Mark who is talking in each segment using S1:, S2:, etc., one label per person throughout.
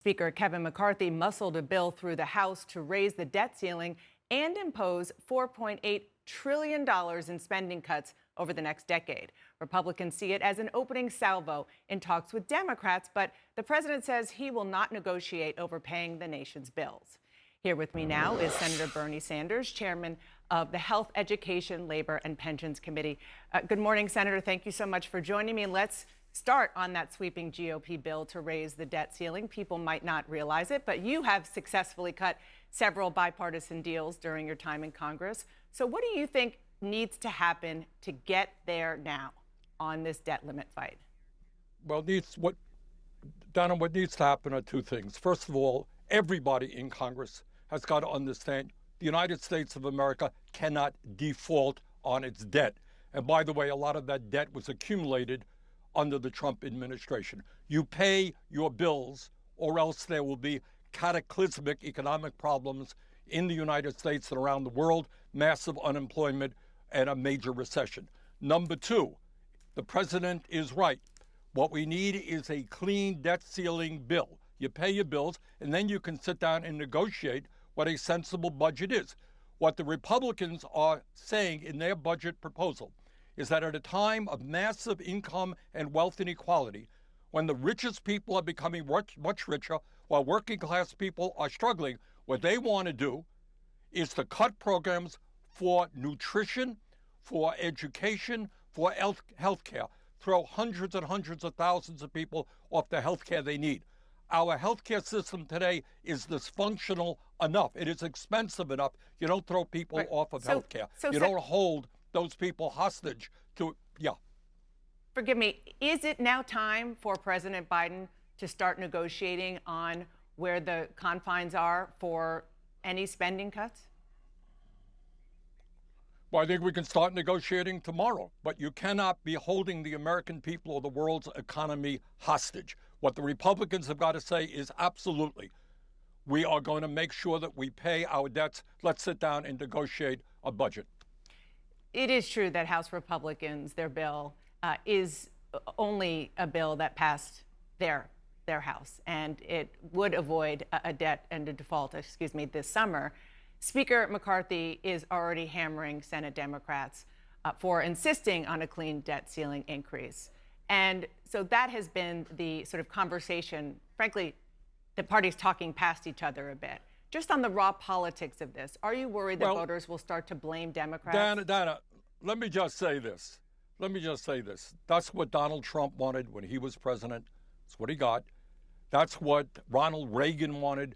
S1: Speaker Kevin McCarthy muscled a bill through the House to raise the debt ceiling and impose $4.8 trillion in spending cuts over the next decade. Republicans see it as an opening salvo in talks with Democrats, but the president says he will not negotiate over paying the nation's bills. Here with me now is Senator Bernie Sanders, chairman of the Health, Education, Labor, and Pensions Committee. Good morning, Senator. Thank you so much for joining me. And let's start on that sweeping GOP bill to raise the debt ceiling. People might not realize it, but you have successfully cut several bipartisan deals during your time in Congress. So what do you think needs to happen to get there now on this debt limit fight?
S2: Well, Donna, what needs to happen are two things. First of all, everybody in Congress has got to understand the United States of America cannot default on its debt. And by the way, a lot of that debt was accumulated under the Trump administration. You pay your bills, or else there will be cataclysmic economic problems in the United States and around the world, massive unemployment, and a major recession. Number two, the president is right. What we need is a clean debt ceiling bill. You pay your bills, and then you can sit down and negotiate what a sensible budget is. What the Republicans are saying in their budget proposal is that at a time of massive income and wealth inequality, when the richest people are becoming much richer while working class people are struggling, what they want to do is to cut programs for nutrition, for education, for health care, throw hundreds and hundreds of thousands of people off the health care they need. Our healthcare system today is dysfunctional enough. It is expensive enough. You don't throw people off of healthcare. You don't hold those people hostage to,
S1: Forgive me, is it now time for President Biden to start negotiating on where the confines are for any spending cuts?
S2: Well, I think we can start negotiating tomorrow, but you cannot be holding the American people or the world's economy hostage. What the Republicans have got to say is absolutely, we are going to make sure that we pay our debts. Let's sit down and negotiate a budget.
S1: It is true that House Republicans, their bill is only a bill that passed their House, and it would avoid a debt and a default, this summer. Speaker McCarthy is already hammering Senate Democrats for insisting on a clean debt ceiling increase. And so that has been the sort of conversation. Frankly, the parties talking past each other a bit. Just on the raw politics of this, are you worried that voters will start to blame Democrats?
S2: Dana, let me just say this. That's what Donald Trump wanted when he was president. That's what he got. That's what Ronald Reagan wanted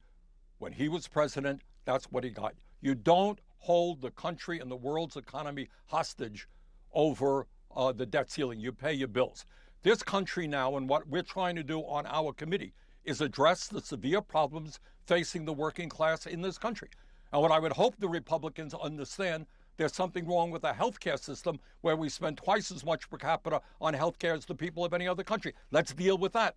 S2: when he was president. That's what he got. You don't hold the country and the world's economy hostage over the debt ceiling. You pay your bills. This country now, and what we're trying to do on our committee, is address the severe problems facing the working class in this country. And what I would hope the Republicans understand, there's something wrong with the healthcare system where we spend twice as much per capita on healthcare as the people of any other country. Let's deal with that.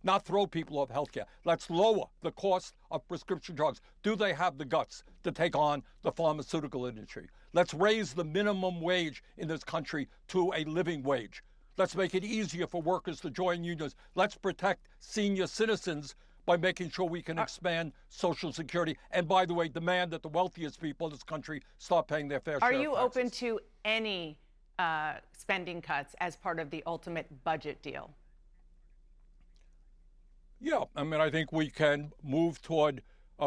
S2: Not throw people off healthcare. Let's lower the cost of prescription drugs. Do they have the guts to take on the pharmaceutical industry? Let's raise the minimum wage in this country to a living wage. Let's make it easier for workers to join unions. Let's protect senior citizens by making sure we can expand Social Security. And by the way, demand that the wealthiest people in this country start paying their fair share of taxes.
S1: Are you open to any spending cuts as part of the ultimate budget deal?
S2: Yeah, I think we can move toward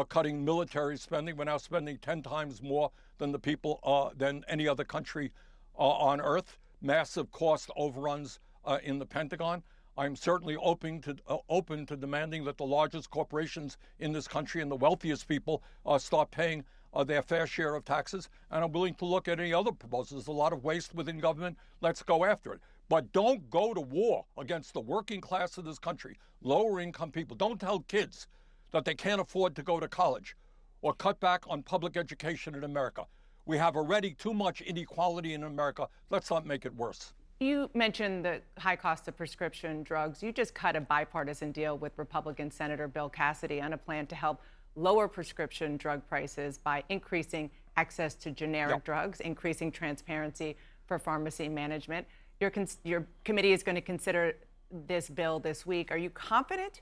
S2: cutting military spending. We're now spending 10 times more than the people, than any other country on earth. Massive cost overruns in the Pentagon. I'm certainly open to demanding that the largest corporations in this country and the wealthiest people start paying their fair share of taxes. And I'm willing to look at any other proposals. There's a lot of waste within government. Let's go after it. But don't go to war against the working class of this country, lower income people. Don't tell kids that they can't afford to go to college or cut back on public education in America. We have already too much inequality in America. Let's not make it worse.
S1: You mentioned the high cost of prescription drugs. You just cut a bipartisan deal with Republican Senator Bill Cassidy on a plan to help lower prescription drug prices by increasing access to generic drugs, increasing transparency for pharmacy management. Your committee is going to consider this bill this week. Are you confident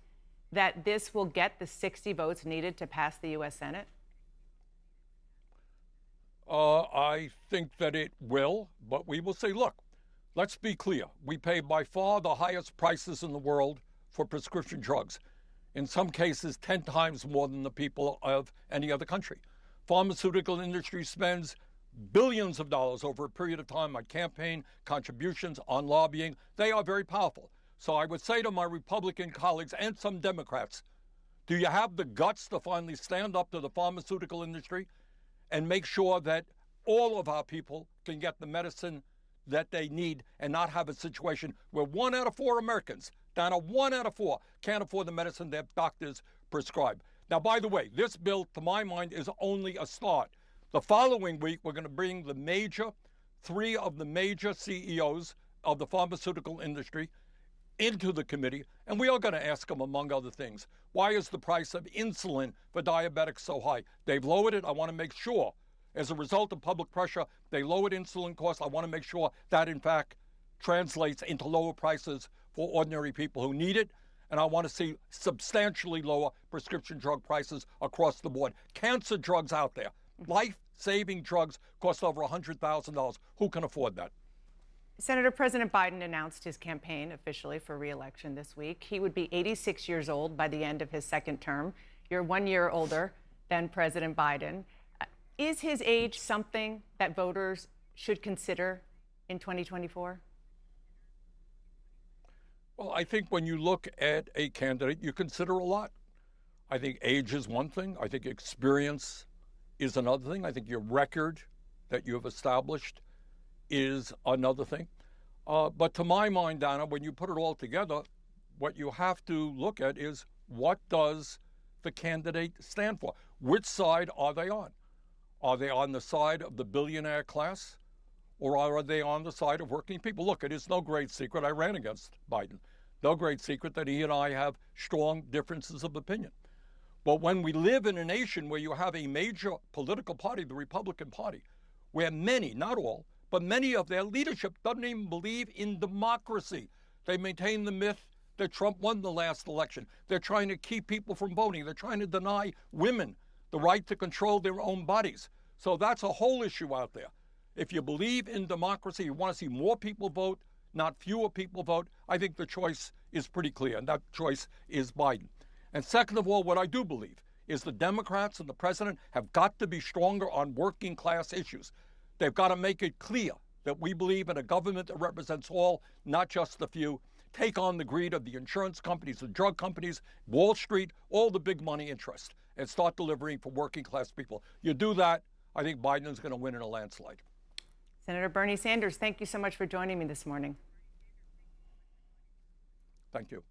S1: that this will get the 60 votes needed to pass the U.S. Senate?
S2: I think that it will, but we will say, look, let's be clear. We pay by far the highest prices in the world for prescription drugs. In some cases, 10 times more than the people of any other country. Pharmaceutical industry spends billions of dollars over a period of time on campaign contributions, on lobbying. They are very powerful. So I would say to my Republican colleagues and some Democrats, do you have the guts to finally stand up to the pharmaceutical industry and make sure that all of our people can get the medicine that they need and not have a situation where 1 out of 4 Americans, down to 1 out of 4, can't afford the medicine their doctors prescribe. Now, by the way, this bill, to my mind, is only a start. The following week, we're going to bring three of the major CEOs of the pharmaceutical industry into the committee, and we are going to ask them, among other things, why is the price of insulin for diabetics so high? They've lowered it. I want to make sure, as a result of public pressure, they lowered insulin costs. I want to make sure that, in fact, translates into lower prices for ordinary people who need it. And I want to see substantially lower prescription drug prices across the board. Cancer drugs out there, life-saving drugs, cost over $100,000. Who can afford that?
S1: Senator, President Biden announced his campaign officially for re-election this week. He would be 86 years old by the end of his second term. You're 1 year older than President Biden. Is his age something that voters should consider in 2024?
S2: Well, I think when you look at a candidate, you consider a lot. I think age is one thing. I think experience is another thing. I think your record that you have established is another thing. But to my mind, Donna, when you put it all together, what you have to look at is, what does the candidate stand for? Which side are they on? Are they on the side of the billionaire class, or are they on the side of working people? Look, it is no great secret I ran against Biden. No great secret that he and I have strong differences of opinion. But when we live in a nation where you have a major political party, the Republican Party, where many, not all, but many of their leadership doesn't even believe in democracy. They maintain the myth that Trump won the last election. They're trying to keep people from voting. They're trying to deny women the right to control their own bodies. So that's a whole issue out there. If you believe in democracy, you want to see more people vote, not fewer people vote, I think the choice is pretty clear, and that choice is Biden. And second of all, what I do believe is the Democrats and the president have got to be stronger on working class issues. They've got to make it clear that we believe in a government that represents all, not just the few. Take on the greed of the insurance companies, the drug companies, Wall Street, all the big money interests, and start delivering for working class people. You do that, I think Biden's going to win in a landslide.
S1: Senator Bernie Sanders, thank you so much for joining me this morning.
S2: Thank you.